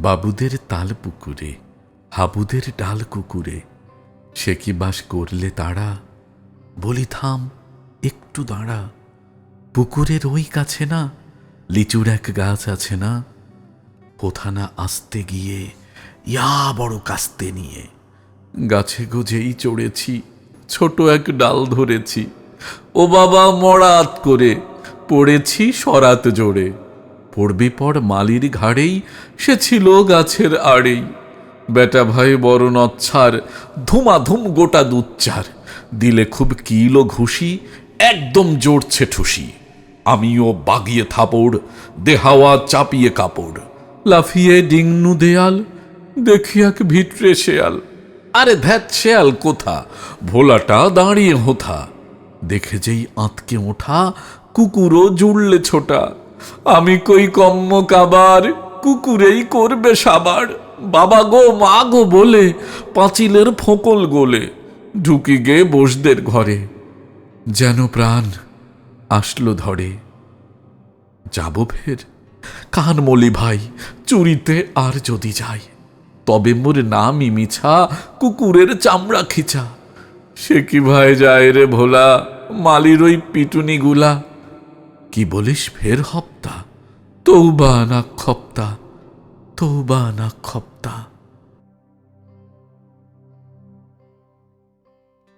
বাবুদের তাল পুকুরে হাবুদের ডাল কুকুরে, সে কি বাস করলে তারা? বলি থাম, একটু দাঁড়া। পুকুরের ওই কাছে না লিচুর এক গাছ আছে না? কোথা না আসতে গিয়ে ইয়া বড় কাস্তে নিয়ে গাছে গোজেই চড়েছি, ছোট এক ডাল ধরেছি। ও বাবা মরাত করে পড়েছি সরাত জোরে। পড়বে পর মালির ঘাড়েই, সে ছিল গাছের আড়েই। বেটা ভাই বড় নচ্ছার, ধুমাধুম গোটা দুচ্চার। দিলে খুব কিলো ঘুষি, একদম জড়ছে ঠুসি। আমিও বাগিয়ে থাপড়, দেহাওয়া চাপিয়ে কাপড়। লাফিয়ে ডিংনু দেয়াল, দেখি এক ভিটরে শেয়াল। আরে ধ্যাত, শেয়াল কোথা, ভোলাটা দাঁড়িয়ে হোথা। দেখে যেই আঁতকে ওঠা, কুকুরও জুড়লে ছোটা। আমি কই কম্ম কাবার, কুকুরেই করবে সাবার। বাবা গো মা গো বলে পাঁচিলের ফোঁকল গোলে ঢুকি গে বসদের ঘরে। যেন প্রাণ আসলো ধরে। যাব ফের কানমলি ভাই, চুরিতে আর যদি যাই, তবে মোর নামই মিছা, কুকুরের চামড়া খিচা। সে কি ভাই যায় রে ভোলা, মালির ওই পিটুনি গুলা। কি বলিস ফের হপ্তা, তৌবা না খপ্তা, তৌবা না খপ্তা।